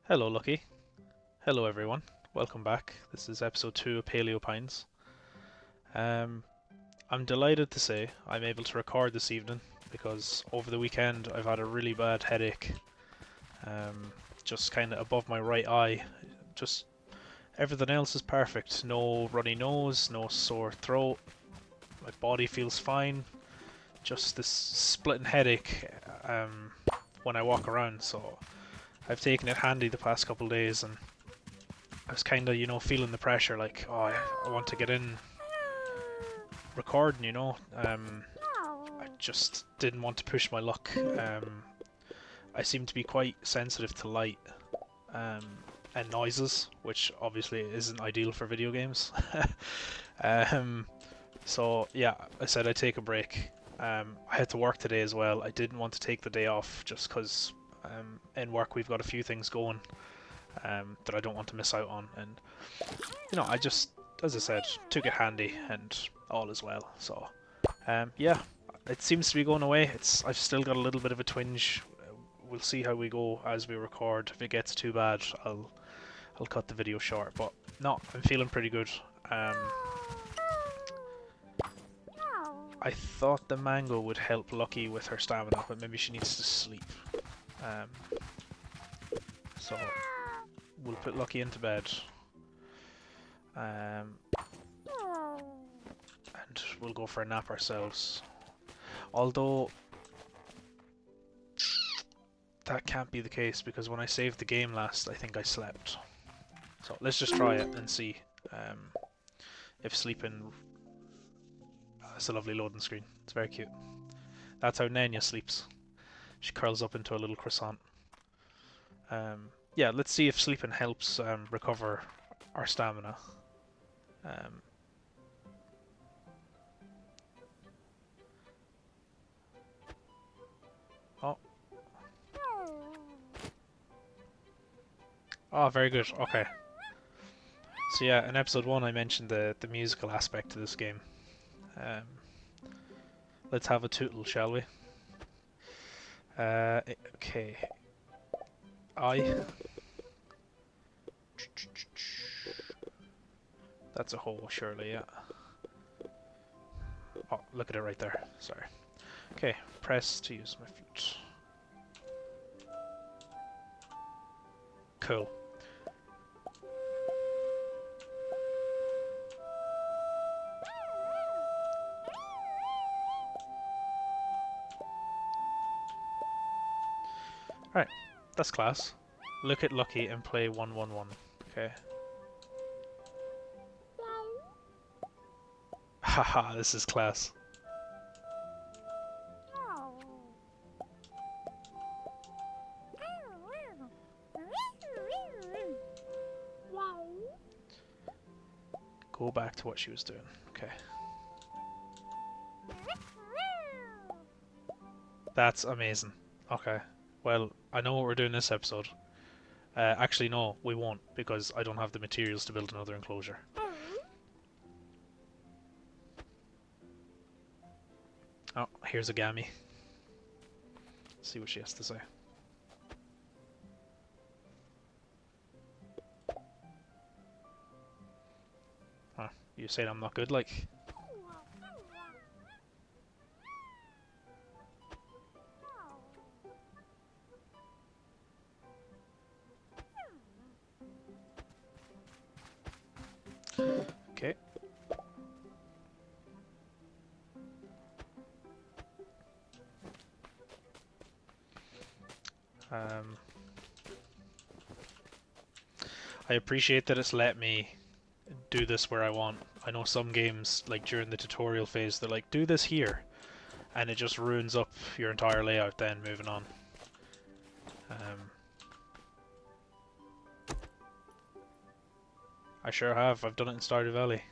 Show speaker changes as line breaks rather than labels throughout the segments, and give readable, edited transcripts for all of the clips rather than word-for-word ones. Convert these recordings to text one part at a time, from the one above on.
Hello, Lucky. Hello, everyone. Welcome back. This is episode 2 of Paleo Pines. Um, I'm delighted to say I'm able to record this evening because over the weekend I've had a really bad headache, um, just kind of above my right eye. Just everything else is perfect. No runny nose, no sore throat. My body feels fine. Just this splitting headache um, when I walk around. So I've taken it handy the past couple of days and I was kind of, feeling the pressure, like, oh, I want to get in recording, I just didn't want to push my luck. I seem to be quite sensitive to light um, and noises, which obviously isn't ideal for video games. um, so, yeah, I said I'd take a break. I had to work today as well. I didn't want to take the day off just because in work we've got a few things going that I don't want to miss out on. And I just, as I said, took it handy and all is well. So, yeah, it seems to be going away. I've still got a little bit of a twinge. We'll see how we go as we record. If it gets too bad, I'll cut the video short. But no, I'm feeling pretty good. Um, I thought the mango would help Lucky with her stamina, but maybe she needs to sleep. Um, so we'll put Lucky into bed. And we'll go for a nap ourselves. Although that can't be the case because when I saved the game last, I think I slept. So let's just try it and see if sleeping. It's a lovely loading screen. It's very cute. That's how Nanya sleeps. She curls up into a little croissant. Yeah, let's see if sleeping helps recover our stamina. Um, oh. Oh, very good. Okay. So yeah, in episode 1 I mentioned the musical aspect to this game. Um, let's have a tootle, shall we? Okay. I. That's a hole, surely, yeah. Oh, look at it right there. Sorry. Okay, press to use my flute. Cool. Alright, that's class. Look at Lucky and play 1-1-1. Okay. Haha, this is class. Go back to what she was doing. Okay. That's amazing. Okay. Well, I know what we're doing this episode. Actually, no, we won't, because I don't have the materials to build another enclosure. Oh, here's a Gammy. See what she has to say. Huh, you saying I'm not good, like? Okay. Um, I appreciate that it's let me do this where I want. I know some games, like during the tutorial phase, they're like, do this here, and it just ruins up your entire layout then moving on. I sure have. I've done it in Stardew Valley.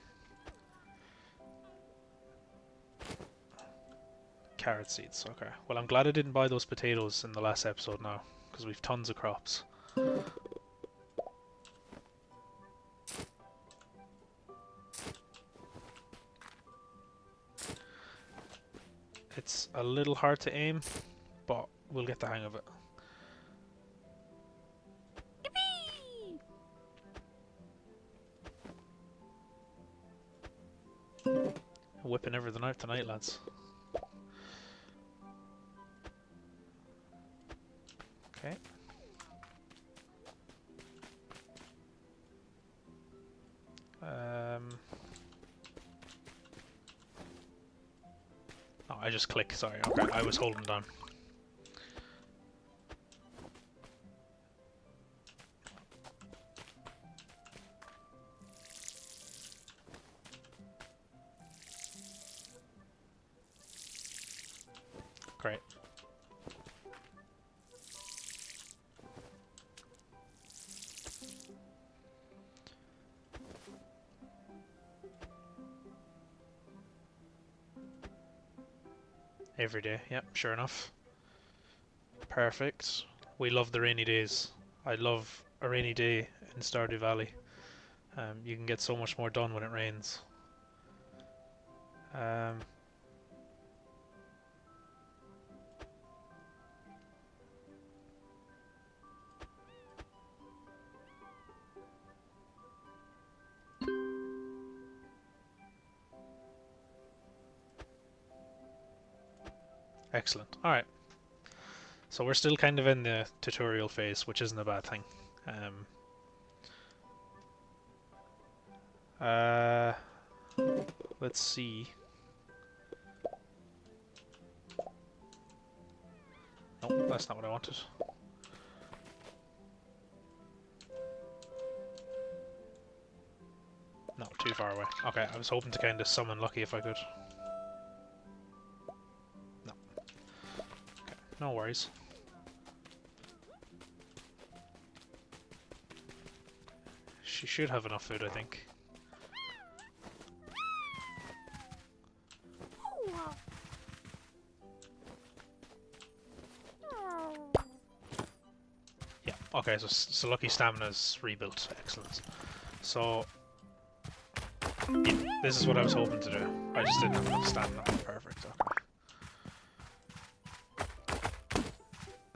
Carrot seeds, okay. Well, I'm glad I didn't buy those potatoes in the last episode now, because we've tons of crops. It's a little hard to aim, but we'll get the hang of it. Whipping everything out tonight, lads. Okay. Oh, I just click, sorry. Okay, I was holding down. Great. Every day, yep, sure enough. Perfect. We love the rainy days. I love a rainy day in Stardew Valley. You can get so much more done when it rains. Excellent. Alright. So we're still kind of in the tutorial phase, which isn't a bad thing. Uh, let's see. No, that's not what I wanted. No, too far away. Okay, I was hoping to kind of summon Lucky if I could. No. Okay, no worries. She should have enough food, I think. Yeah, okay, so Lucky Stamina's rebuilt. Excellent. So, yeah, this is what I was hoping to do. I just didn't have enough stamina. Perfect, okay.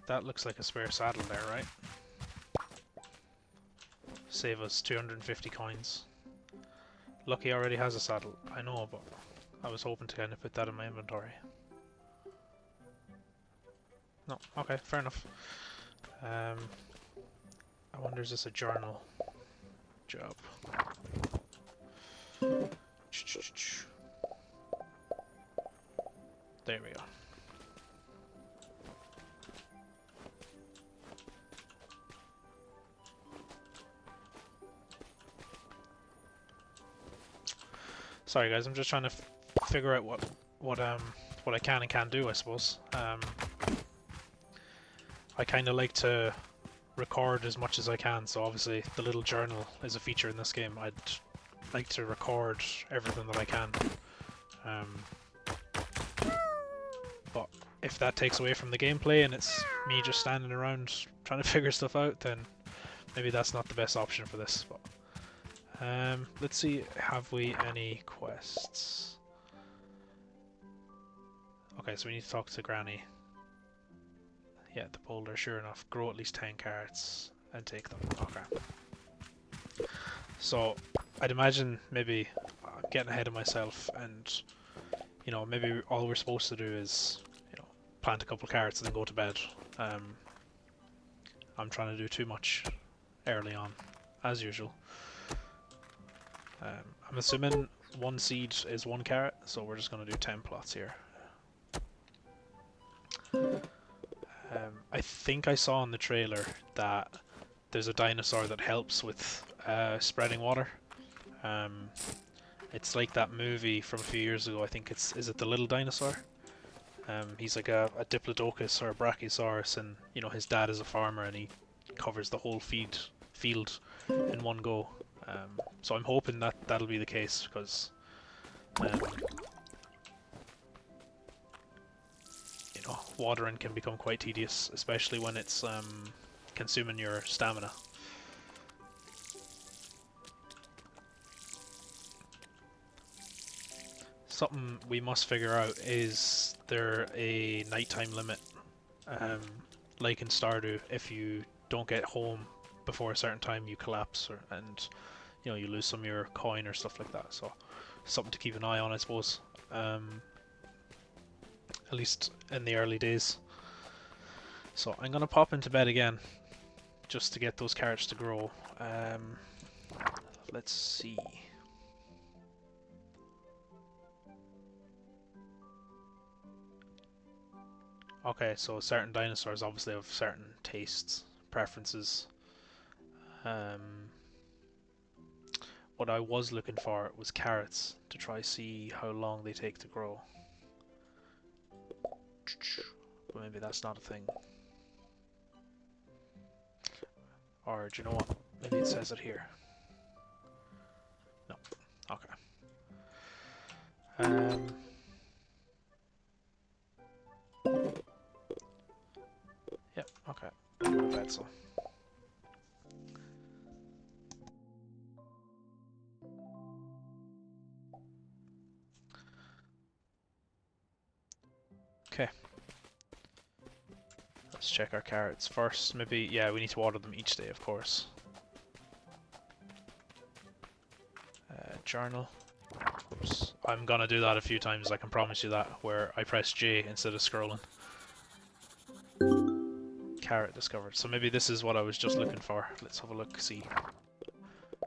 That looks like a spare saddle there, right? Save us 250 coins. Lucky already has a saddle, I know, but I was hoping to kind of put that in my inventory. No, okay, fair enough. I wonder, is this a journal job? There we go. Sorry guys, I'm just trying to figure out what I can and can't do, I suppose. I kind of like to record as much as I can, so obviously the little journal is a feature in this game. I'd like to record everything that I can. But if that takes away from the gameplay and it's me just standing around trying to figure stuff out, then maybe that's not the best option for this. But let's see, have we any quests? Okay, so we need to talk to Granny. Yeah, the boulder, sure enough. Grow at least 10 carrots and take them. Okay. So, I'd imagine maybe I'm getting ahead of myself, and you know, maybe all we're supposed to do is, you know, plant a couple carrots and then go to bed. I'm trying to do too much early on, as usual. I'm assuming one seed is one carrot, so we're just going to do 10 plots here. I think I saw in the trailer that there's a dinosaur that helps with spreading water. It's like that movie from a few years ago. I think is it The Little Dinosaur? He's like a diplodocus or a brachiosaurus, and you know his dad is a farmer, and he covers the whole field in one go. So I'm hoping that that'll be the case, because you know, watering can become quite tedious, especially when it's consuming your stamina. Something we must figure out, is there a nighttime limit? Like in Stardew, if you don't get home before a certain time, you collapse, and you know, you lose some of your coin or stuff like that. So something to keep an eye on, I suppose. At least in the early days. So I'm gonna pop into bed again, just to get those carrots to grow. Let's see. Okay, so certain dinosaurs obviously have certain tastes, preferences. Um, what I was looking for was carrots to try see how long they take to grow. But maybe that's not a thing. Or do you know what? Maybe it says it here. No. Okay. Yep, okay. I'll go to bed, so. Okay. Let's check our carrots first. Maybe, yeah, we need to water them each day, of course. Journal. Oops. I'm gonna do that a few times, I can promise you that, where I press J instead of scrolling. Carrot discovered. So maybe this is what I was just looking for. Let's have a look, see.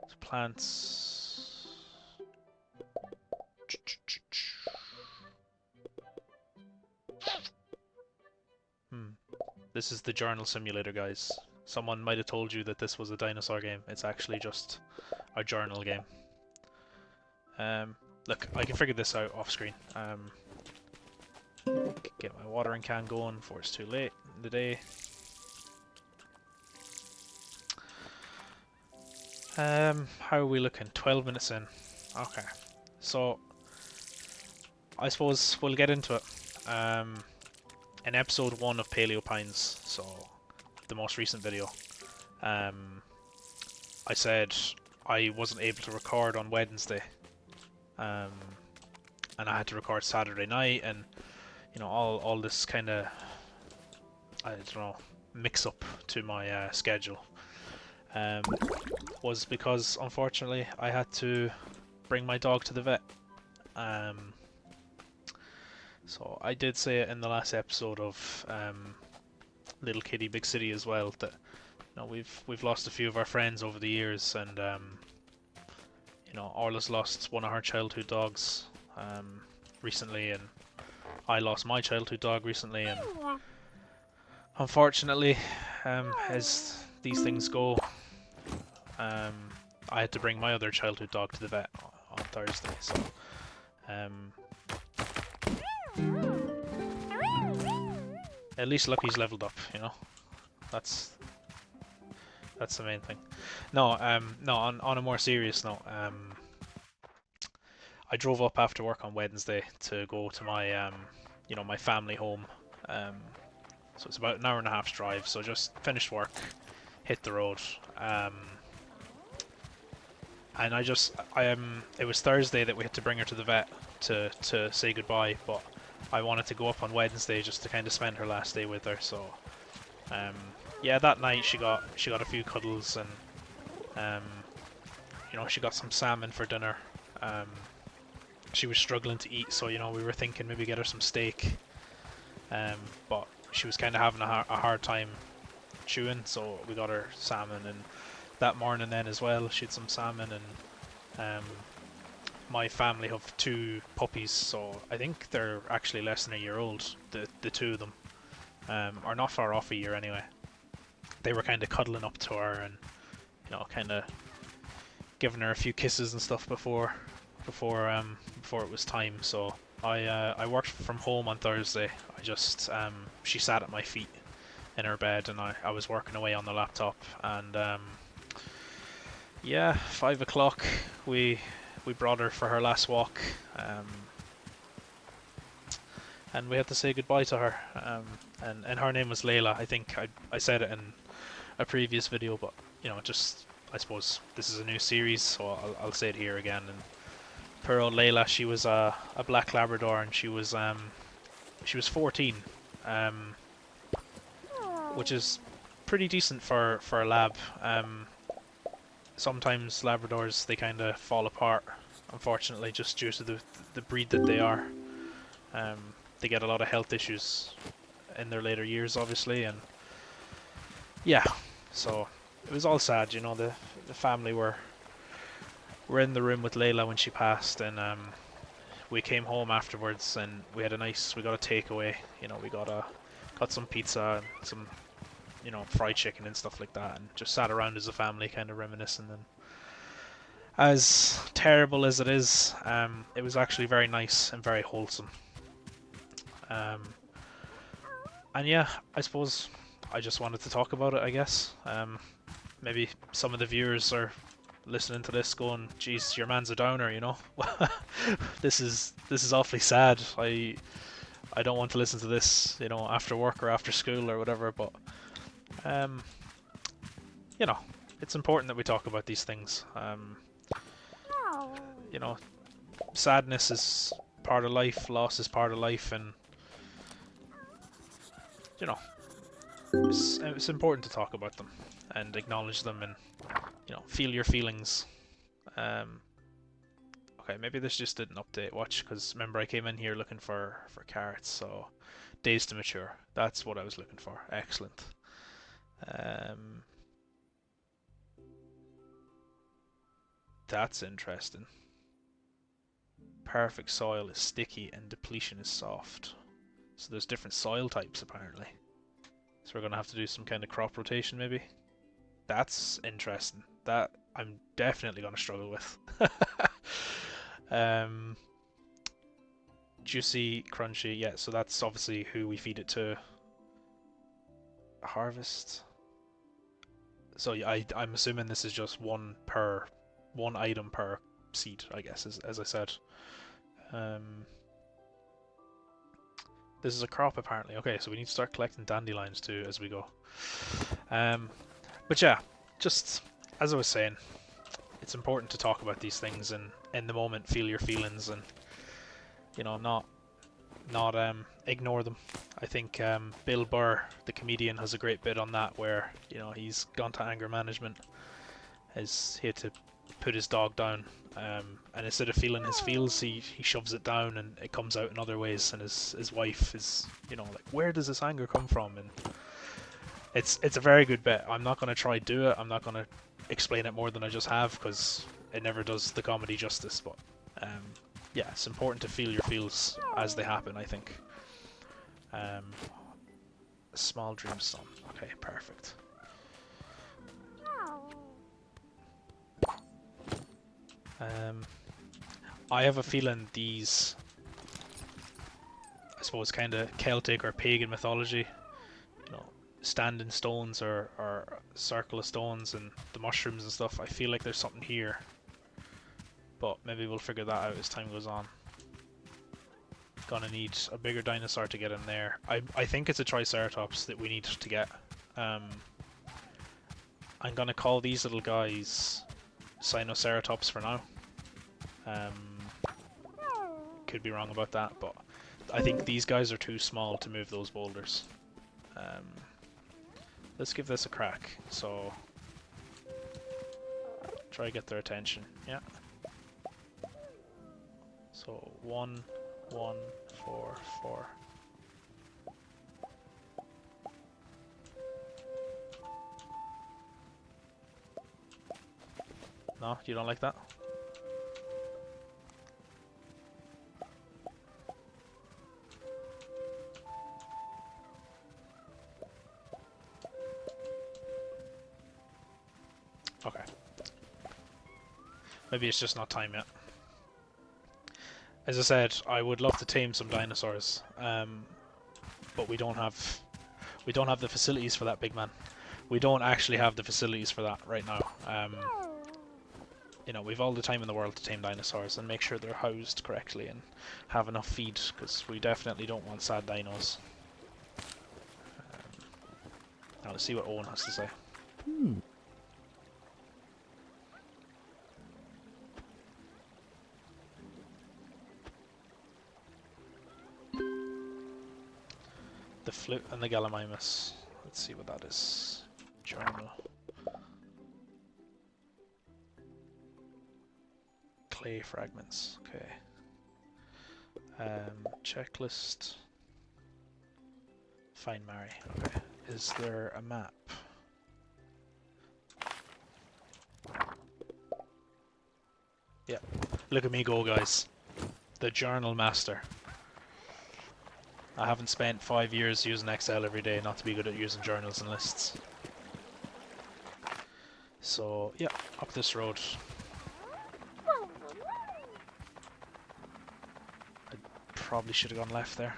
So plants. This is the journal simulator, guys. Someone might have told you that this was a dinosaur game. It's actually just a journal game. Look, I can figure this out off screen. Get my watering can going before it's too late in the day. How are we looking? 12 minutes in. Okay. So, I suppose we'll get into it. In episode 1 of Paleo Pines, so the most recent video, I said I wasn't able to record on Wednesday. And I had to record Saturday night, and you know, all this kind of, I don't know, mix up to my schedule was because unfortunately I had to bring my dog to the vet. So I did say it in the last episode of Little Kitty Big City as well, that you know, we've lost a few of our friends over the years, and you know, Orla's lost one of her childhood dogs recently, and I lost my childhood dog recently, and unfortunately, as these things go, I had to bring my other childhood dog to the vet on Thursday, so at least Lucky's leveled up, you know. That's the main thing. No, no. On a more serious note, I drove up after work on Wednesday to go to my you know, my family home. So it's about an hour and a half's drive. So just finished work, hit the road. And it was Thursday that we had to bring her to the vet to say goodbye, but I wanted to go up on Wednesday just to kind of spend her last day with her. So yeah, that night she got a few cuddles, and you know, she got some salmon for dinner. She was struggling to eat, so you know, we were thinking maybe get her some steak, but she was kind of having a hard time chewing, so we got her salmon. And that morning then as well, she had some salmon. And my family have 2 puppies, so I think they're actually less than a year old, the 2 of them, are not far off a year anyway. They were kind of cuddling up to her, and you know, kind of giving her a few kisses and stuff before it was time. So I worked from home on Thursday. I just she sat at my feet in her bed, and I was working away on the laptop. And yeah, 5 o'clock we brought her for her last walk, and we had to say goodbye to her. And her name was Layla. I think I said it in a previous video, but you know, just I suppose this is a new series, so I'll say it here again. And poor old Layla, she was a black Labrador, and she was 14, which is pretty decent for a lab. Sometimes Labradors, they kind of fall apart unfortunately, just due to the breed that they are. Um, they get a lot of health issues in their later years, obviously, and yeah, so it was all sad. You know, the family were in the room with Layla when she passed, and we came home afterwards, and we had we got a takeaway. You know, we got some pizza and some, you know, fried chicken and stuff like that, and just sat around as a family, kind of reminiscing. And as terrible as it is, it was actually very nice and very wholesome. Um, and yeah, I suppose I just wanted to talk about it, I guess. Maybe some of the viewers are listening to this going, geez, your man's a downer, you know? This is awfully sad. I don't want to listen to this, you know, after work or after school or whatever, but um, you know, it's important that we talk about these things. You know, sadness is part of life, loss is part of life, and you know, it's important to talk about them and acknowledge them, and you know, feel your feelings. Um, okay, maybe this just didn't update. Watch, because remember I came in here looking for carrots, so days to mature. That's what I was looking for. Excellent. That's interesting. Perfect soil is sticky and depletion is soft. So there's different soil types apparently. So we're gonna have to do some kind of crop rotation maybe. That's interesting. That I'm definitely gonna struggle with. um, Juicy, crunchy, yeah. So that's obviously who we feed it to. Harvest. So yeah, I'm assuming this is just one item per seed, I guess, as I said. Um, this is a crop apparently. Okay, so we need to start collecting dandelions too as we go. But yeah, just as I was saying, it's important to talk about these things and in the moment feel your feelings and you know not ignore them. I think Bill Burr, the comedian, has a great bit on that where you know he's gone to anger management, he had to put his dog down, and instead of feeling his feels, he shoves it down and it comes out in other ways. And his wife is, you know, like, where does this anger come from? And it's a very good bit. I'm not going to try do it. I'm not going to explain it more than I just have because it never does the comedy justice. But yeah, it's important to feel your feels as they happen, I think. Small dreamstone. Okay, perfect. I have a feeling these, I suppose, kind of Celtic or pagan mythology, you know, standing stones or circle of stones and the mushrooms and stuff. I feel like there's something here, but maybe we'll figure that out as time goes on. Gonna need a bigger dinosaur to get in there. I think it's a Triceratops that we need to get. I'm gonna call these little guys Sinoceratops for now. Could be wrong about that, but I think these guys are too small to move those boulders. Let's give this a crack. So try to get their attention. Yeah. So 1, 1, 4, 4. No, you don't like that? Okay. Maybe it's just not time yet. As I said, I would love to tame some dinosaurs, but we don't have the facilities for that, big man. We don't actually have the facilities for that right now. You know, we've all the time in the world to tame dinosaurs and make sure they're housed correctly and have enough feed, because we definitely don't want sad dinos. Now let's see what Owen has to say. The flute and the Gallimimus. Let's see what that is. Journal. clay fragments. Okay. Checklist. Find Mary. Okay. Is there a map? Yeah. Look at me go, guys. The journal master. I haven't spent 5 years using Excel every day not to be good at using journals and lists. So, yeah, up this road. I probably should have gone left there.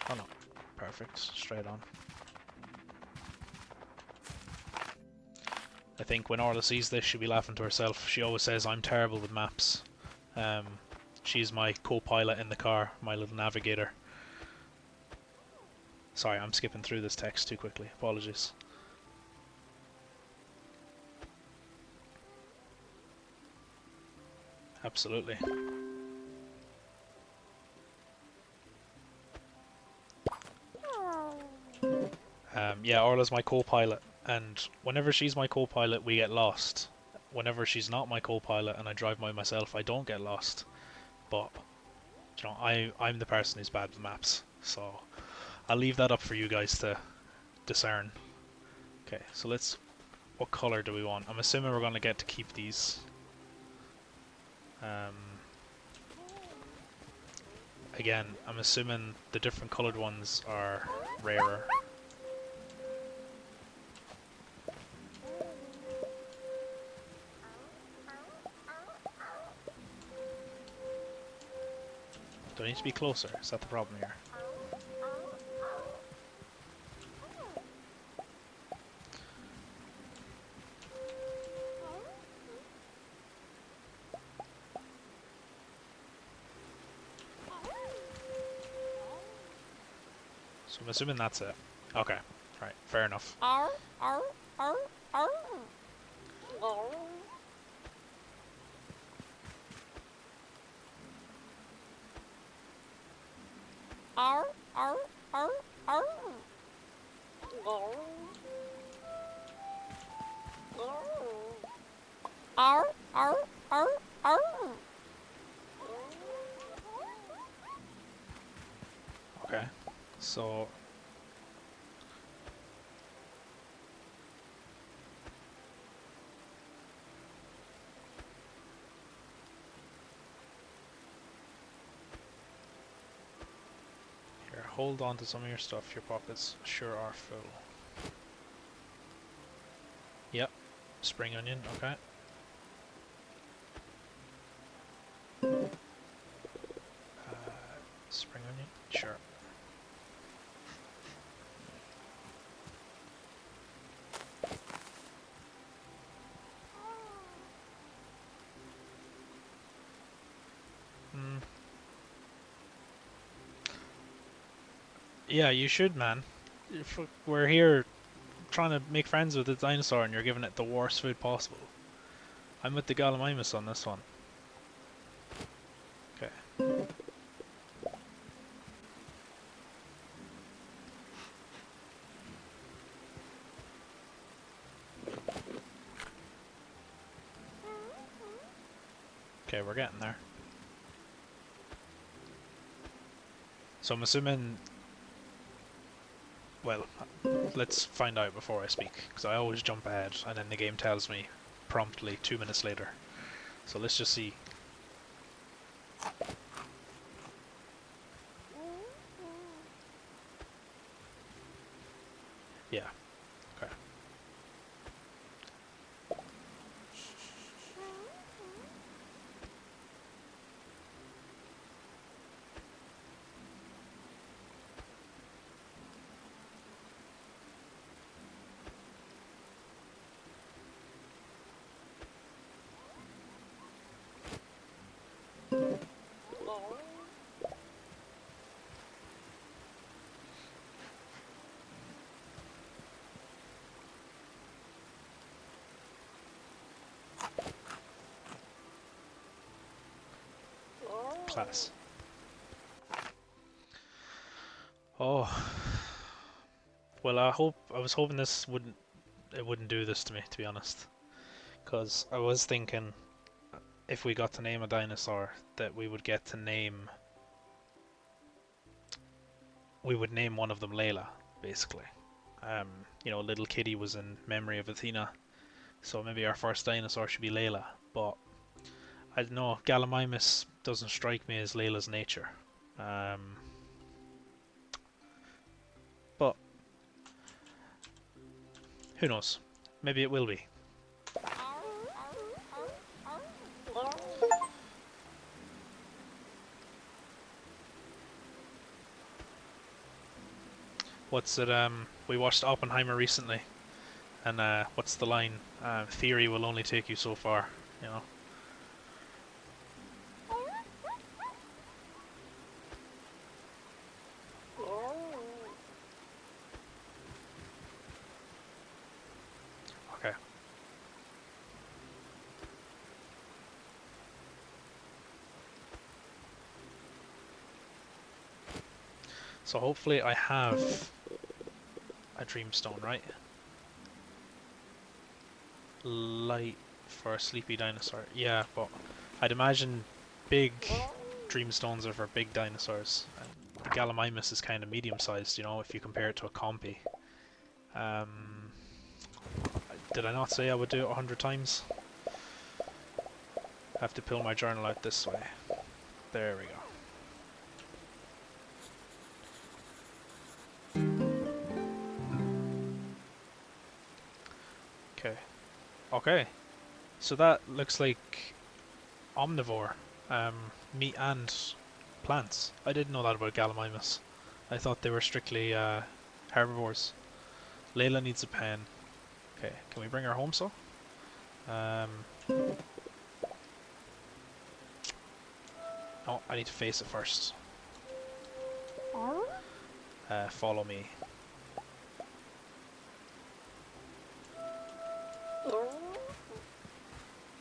Oh no. Perfect. Straight on. I think when Orla sees this, she'll be laughing to herself. She always says I'm terrible with maps. She's my co-pilot in the car, my little navigator. Sorry, I'm skipping through this text too quickly. Apologies. Absolutely. Yeah, Orla's my co-pilot, and whenever she's my co-pilot, we get lost. Whenever she's not my co-pilot and I drive by myself, I don't get lost. But, you know, I'm the person who's bad with maps, so I'll leave that up for you guys to discern. Okay, so let's... What colour do we want? I'm assuming we're going to get to keep these. Again, I'm assuming the different coloured ones are rarer. Do I need to be closer? Is that the problem here? So I'm assuming that's it. Okay, right, fair enough. Okay, so... Here, hold on to some of your stuff. Your pockets sure are full. Yep, spring onion, okay. Spring onion, sure. Yeah, you should, man. If we're here trying to make friends with the dinosaur and you're giving it the worst food possible. I'm with the Gallimimus on this one. Okay. Okay, we're getting there. So I'm assuming... Well, let's find out before I speak, because I always jump ahead, and then the game tells me promptly 2 minutes later. So let's just see. Yeah. Okay. Class. Oh. Well, I was hoping this wouldn't do this to me, to be honest. Because I was thinking, if we got to name a dinosaur, that we would get to name. We would name one of them Layla, basically. You know, little kitty was in memory of Athena, so maybe our first dinosaur should be Layla. But I don't know, Gallimimus doesn't strike me as Layla's nature. Um, but who knows? Maybe it will be. What's it? We watched Oppenheimer recently, and what's the line? Theory will only take you so far. You know. Okay. So hopefully I have a dreamstone, right? Light for a sleepy dinosaur. Yeah, but I'd imagine big dreamstones are for big dinosaurs. And the Gallimimus is kind of medium-sized, you know, if you compare it to a compy. Um, did I not say I would do it 100 times? I have to pull my journal out this way. There we go. Okay. Okay. So that looks like omnivore. Meat and plants. I didn't know that about Gallimimus. I thought they were strictly herbivores. Layla needs a pen. Okay, can we bring her home, so? Oh, I need to face it first. Follow me.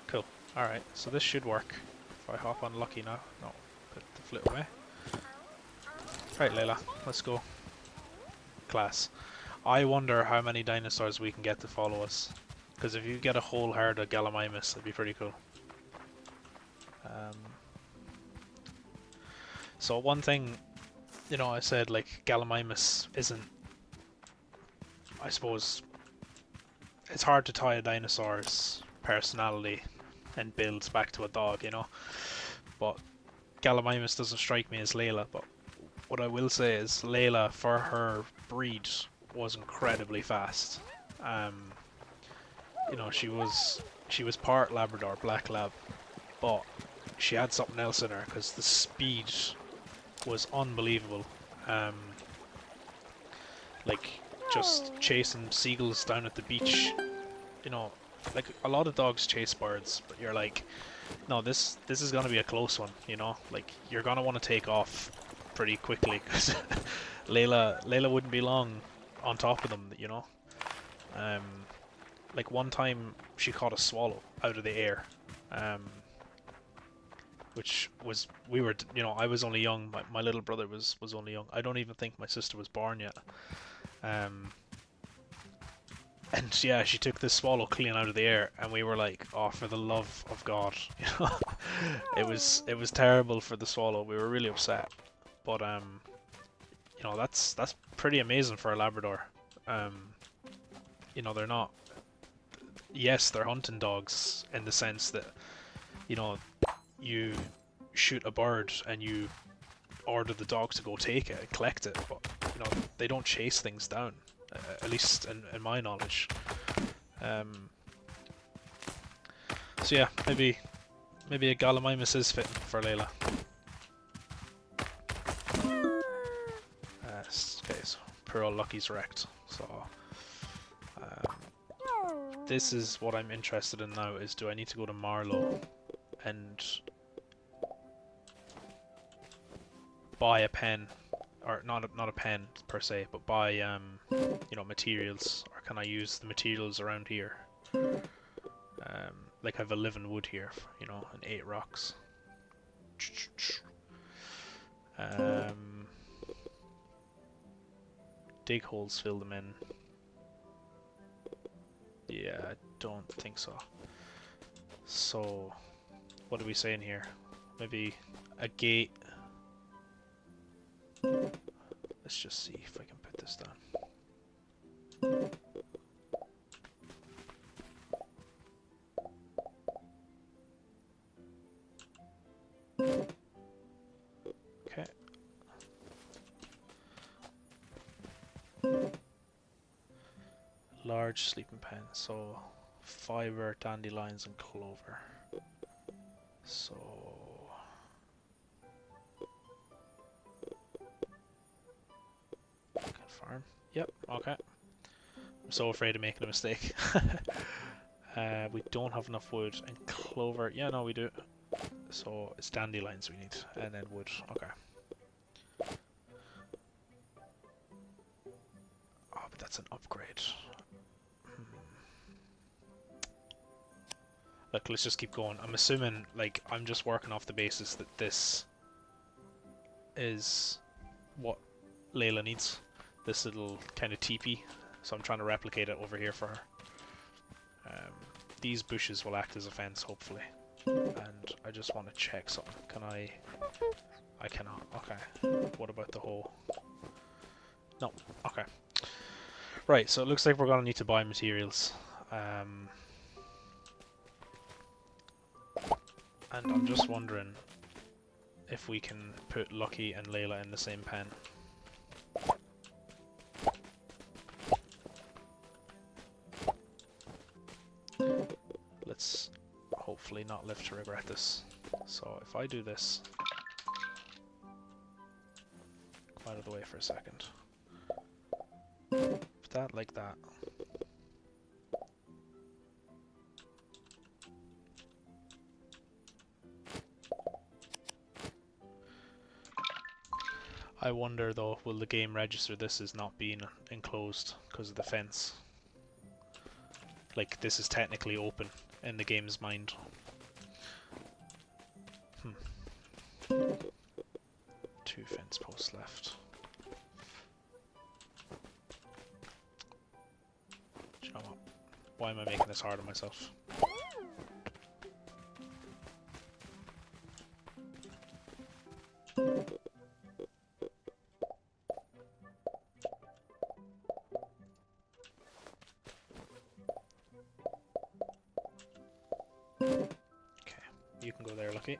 Cool. Alright, so this should work. If I hop on Lucky now. No, put the flute away. Right, Layla, let's go. Class. I wonder how many dinosaurs we can get to follow us. Because if you get a whole herd of Gallimimus, that'd be pretty cool. So one thing, you know, I said like Gallimimus isn't, I suppose, it's hard to tie a dinosaur's personality and builds back to a dog, you know. But Gallimimus doesn't strike me as Layla. But what I will say is Layla, for her breed, was incredibly fast. You know, she was part Labrador, Black Lab, but she had something else in her because the speed was unbelievable. Like just chasing seagulls down at the beach. You know, like a lot of dogs chase birds, but you're like, no, this is gonna be a close one. You know, like you're gonna want to take off pretty quickly because Layla wouldn't be long on top of them. You know, like one time she caught a swallow out of the air. Which was, we were, you know, I was only young, my little brother was only young. I don't even think my sister was born yet. And yeah, she took this swallow clean out of the air, and we were like, oh, for the love of God, you know. It was terrible for the swallow. We were really upset. But you know, that's pretty amazing for a Labrador. You know, they're not, yes, they're hunting dogs in the sense that, you know, you shoot a bird and you order the dog to go take it and collect it, but you know, they don't chase things down, at least in my knowledge. So yeah, maybe a Gallimimus is fitting for Layla. Okay, so poor old Lucky's wrecked. So this is what I'm interested in now, is do I need to go to Marlow and buy a pen, or not a pen per se, but buy you know, materials, or can I use the materials around here? Like I have 11 wood here, you know, and 8 rocks. Dig holes, fill them in. Yeah, I don't think so. So What are we saying here? Maybe a gate. Let's just see if I can put this down. Okay. Large sleeping pen, so fiber, dandelions and clover. So confirm. Yep, okay. I'm so afraid of making a mistake. We don't have enough wood and clover. Yeah, no, we do. So it's dandelions we need, and then wood. Okay. Oh, but that's an upgrade. Look, let's just keep going. I'm assuming, like, I'm just working off the basis that this is what Layla needs. This little kind of teepee. So I'm trying to replicate it over here for her. These bushes will act as a fence, hopefully. And I just want to check something. Can I... I cannot. Okay. What about the hole? No. Okay. Right, so it looks like we're going to need to buy materials. And I'm just wondering if we can put Lucky and Layla in the same pen. Let's hopefully not live to regret this. So if I do this, come out of the way for a second. Put that like that. I wonder though, will the game register this as not being enclosed because of the fence? Like, this is technically open in the game's mind. 2 fence posts left. Do you know what? Why am I making this hard on myself? You can go there, Lucky.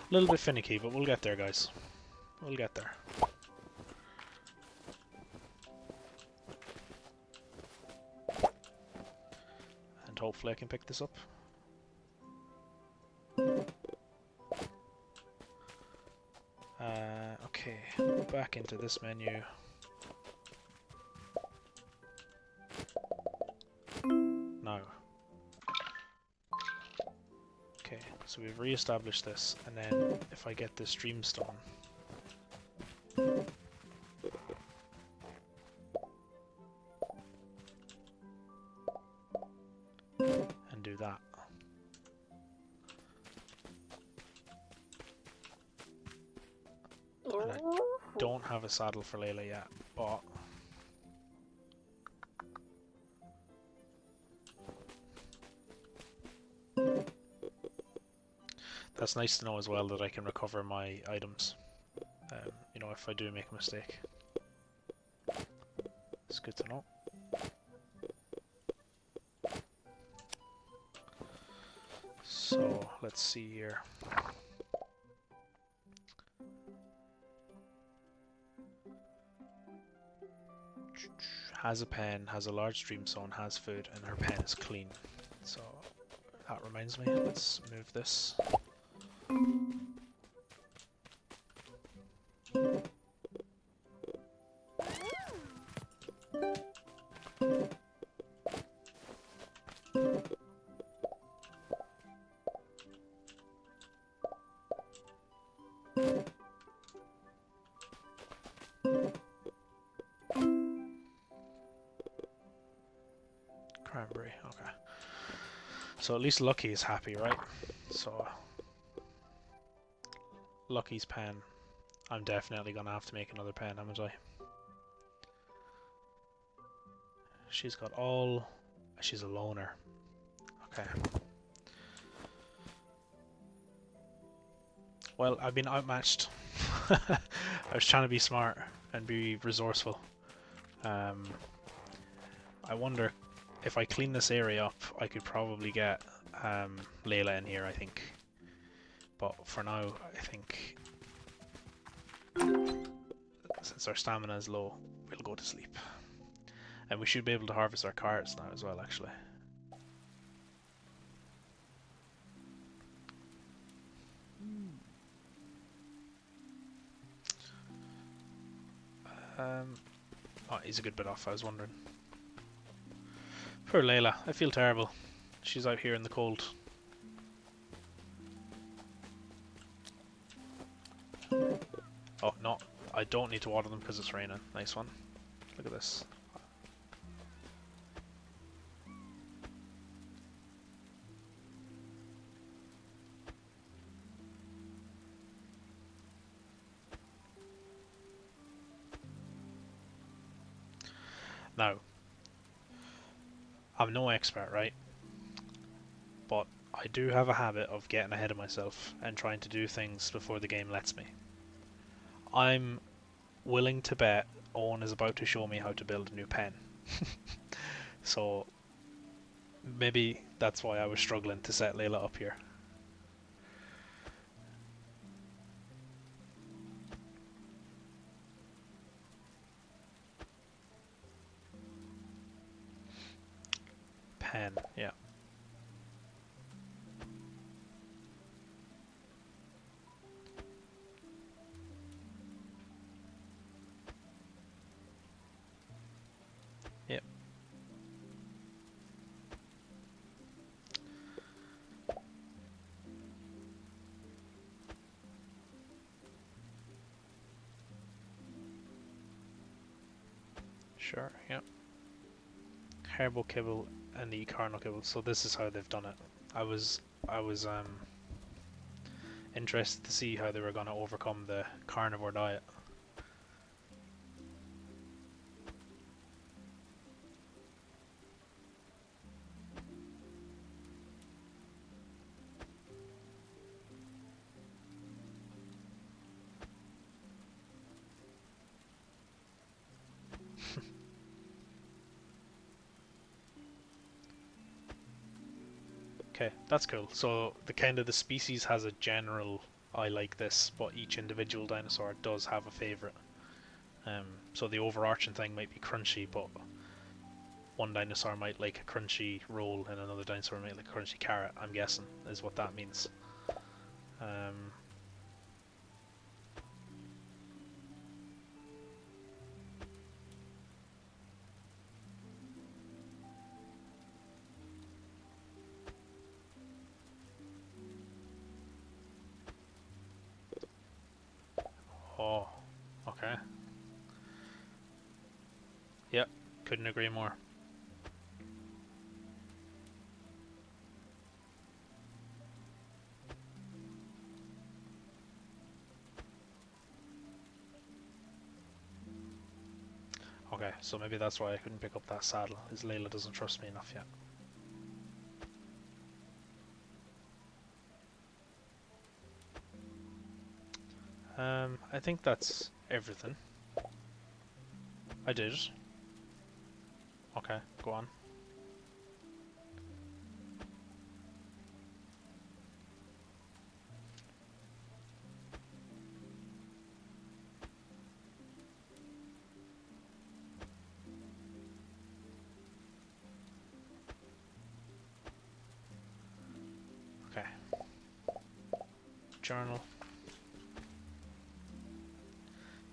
A little bit finicky, but we'll get there, guys. We'll get there. And hopefully I can pick this up. Okay, back into this menu. Now. Okay, so we've re-established this, and then if I get this dreamstone, and do that. And I don't have a saddle for Layla yet, but that's nice to know as well that I can recover my items, you know, if I do make a mistake. It's good to know. So, let's see here. Has a pen, has a large dreamstone, has food, and her pen is clean. So, that reminds me, let's move this. Cranberry, okay. So at least Lucky is happy, right? So Lucky's pen. I'm definitely gonna have to make another pen, haven't I? She's got all... She's a loner. Okay. Well, I've been outmatched. I was trying to be smart and be resourceful. I wonder if I clean this area up, I could probably get Layla in here, I think. But for now, I think since our stamina is low, we'll go to sleep. And we should be able to harvest our carrots now as well, actually. Oh, he's a good bit off, I was wondering. Poor Layla, I feel terrible. She's out here in the cold. Oh, no, I don't need to water them because it's raining. Nice one. Look at this. Now, I'm no expert, right? But I do have a habit of getting ahead of myself and trying to do things before the game lets me. I'm willing to bet Owen is about to show me how to build a new pen. So maybe that's why I was struggling to set Layla up here. Pen, yeah. Yep. Sure, yep. Herbo kibble and the carnal kibble. So this is how they've done it. I was interested to see how they were going to overcome the carnivore diet. Okay, that's cool. So the kind of the species has a general I like this, but each individual dinosaur does have a favorite. So the overarching thing might be crunchy, but one dinosaur might like a crunchy roll and another dinosaur might like a crunchy carrot, I'm guessing, is what that means. Oh, okay. Yep, couldn't agree more. Okay, so maybe that's why I couldn't pick up that saddle, is Layla doesn't trust me enough yet. I think that's everything. I did. Okay, go on. Okay. Journal.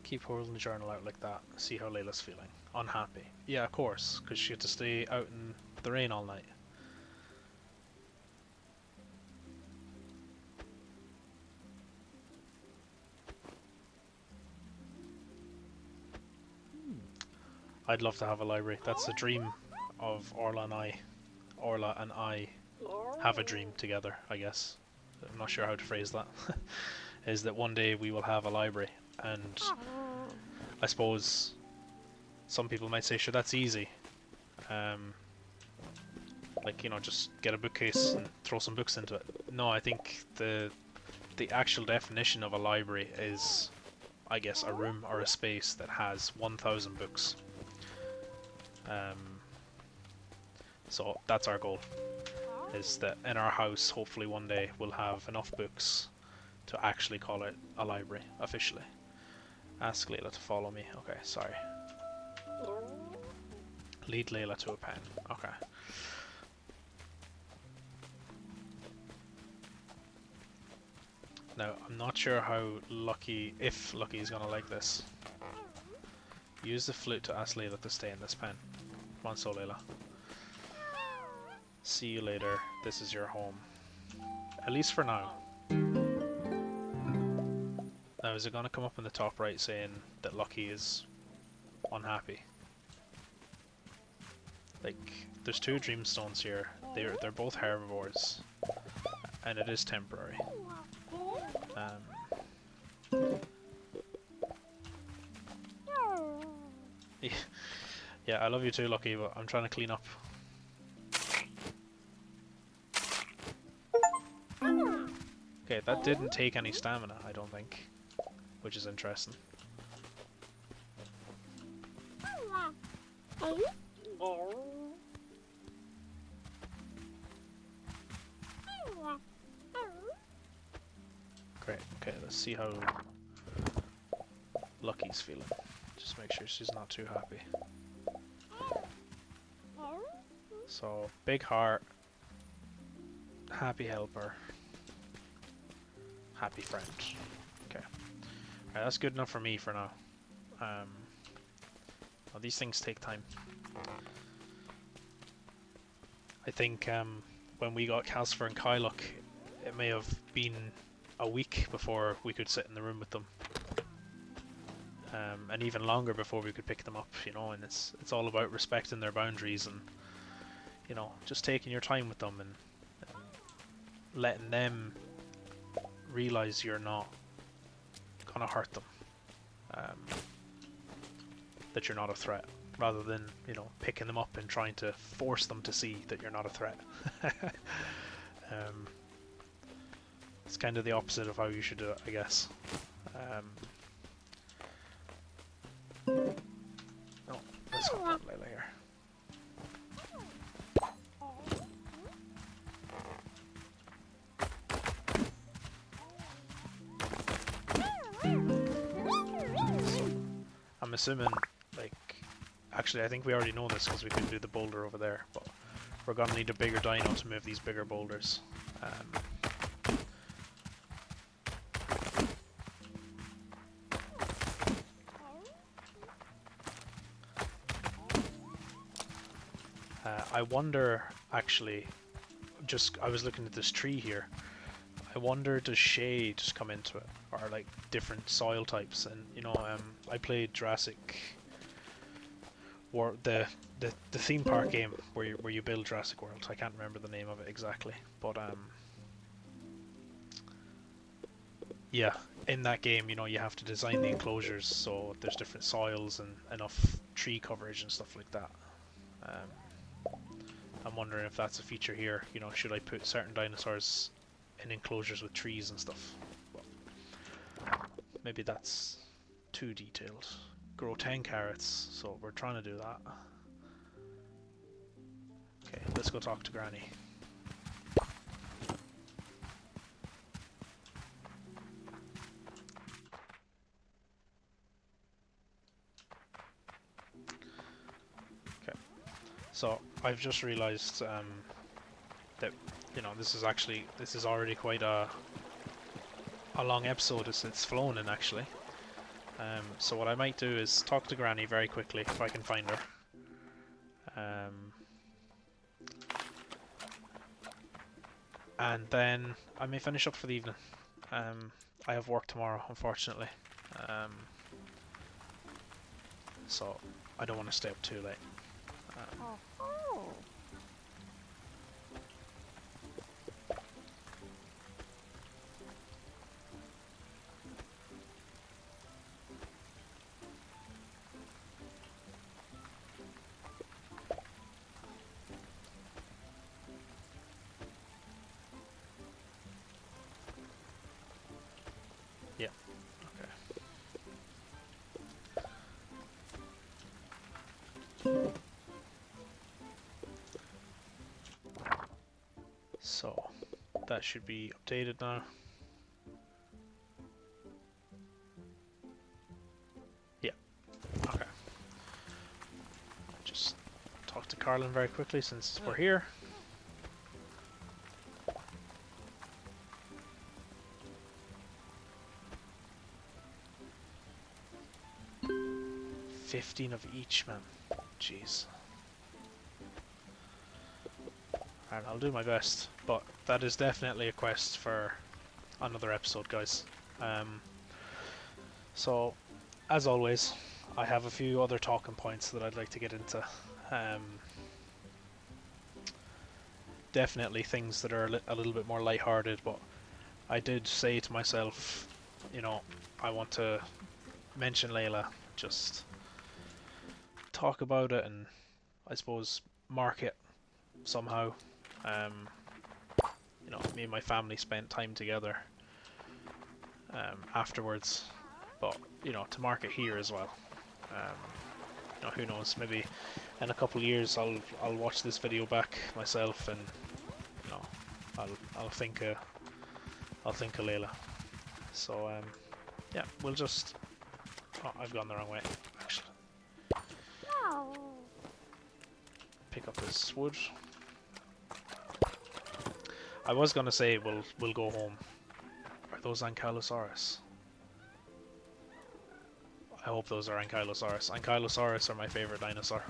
Keep holding the journal out like that. See how Layla's feeling. Unhappy. Yeah, of course, because she had to stay out in the rain all night. I'd love to have a library. That's a dream of Orla and I. Orla and I have a dream together, I guess. I'm not sure how to phrase that. Is that one day we will have a library, and I suppose some people might say, sure, that's easy. Like, you know, just get a bookcase and throw some books into it. No, I think the actual definition of a library is, I guess, a room or a space that has 1,000 books. So that's our goal, is that in our house, hopefully one day, we'll have enough books to actually call it a library, officially. Ask Layla to follow me. Okay, sorry. Lead Layla to a pen. Okay. Now, I'm not sure how Lucky, if Lucky is gonna like this. Use the flute to ask Layla to stay in this pen. Come on, so Layla. See you later. This is your home. At least for now. Now, is it gonna come up in the top right saying that Lucky is unhappy? Like, there's 2 dreamstones here. They're both herbivores, and it is temporary. Yeah, I love you too, Lucky, but I'm trying to clean up. Okay, that didn't take any stamina, I don't think, which is interesting. Great, okay, let's see how Lucky's feeling. Just make sure she's not too happy. So, big heart, happy helper, happy friend. Okay. Alright, that's good enough for me for now. Well, these things take time. I think when we got Calcifer and Kylock, it may have been a week before we could sit in the room with them. And even longer before we could pick them up, you know, and it's all about respecting their boundaries and, you know, just taking your time with them and letting them realize you're not gonna hurt them, that you're not a threat, rather than, you know, picking them up and trying to force them to see that you're not a threat. It's kind of the opposite of how you should do it, I guess. No, let's not put Layla here. I'm assuming, like, actually I think we already know this because we can do the boulder over there, but we're gonna need a bigger dino to move these bigger boulders. I wonder, actually, I was looking at this tree here. I wonder, does shade just come into it, or like different soil types? And you know, I played Jurassic World, the theme park game where you build Jurassic World. I can't remember the name of it exactly, but yeah, in that game, you know, you have to design the enclosures so there's different soils and enough tree coverage and stuff like that. I'm wondering if that's a feature here. You know, should I put certain dinosaurs in enclosures with trees and stuff? Well, maybe that's too detailed. Grow 10 carrots, so we're trying to do that. Okay, let's go talk to Granny. Okay, so I've just realized that, you know, this is already quite a long episode as it's flown in, actually. So what I might do is talk to Granny very quickly if I can find her. And then I may finish up for the evening. I have work tomorrow, unfortunately. So I don't want to stay up too late. So that should be updated now. Yeah, okay. Just talk to Carlin very quickly since we're here. $15 of each, man. Jeez. And I'll do my best, but that is definitely a quest for another episode, guys. So, as always, I have a few other talking points that I'd like to get into. Definitely things that are a little bit more lighthearted, but I did say to myself, you know, I want to mention Layla, just talk about it and I suppose mark it somehow. You know, me and my family spent time together afterwards, but you know, to mark it here as well. You know, who knows? Maybe in a couple of years, I'll watch this video back myself, and you know, I'll think of Layla. So yeah, we'll just. Oh, I've gone the wrong way. Actually, pick up this wood. I was gonna say we'll go home. Are those Ankylosaurus? I hope those are Ankylosaurus. Ankylosaurus are my favorite dinosaur.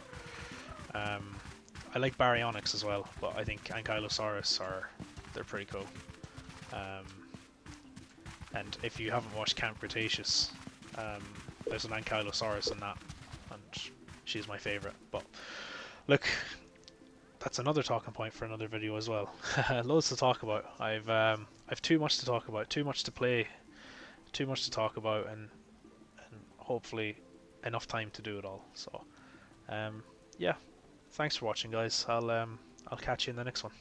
I like Baryonyx as well, but I think Ankylosaurus they're pretty cool. And if you haven't watched Camp Cretaceous, there's an Ankylosaurus in that, and she's my favorite. But look, that's another talking point for another video as well. Loads to talk about. I've too much to talk about, too much to play, too much to talk about, and hopefully enough time to do it all. So, yeah, thanks for watching, guys. I'll catch you in the next one.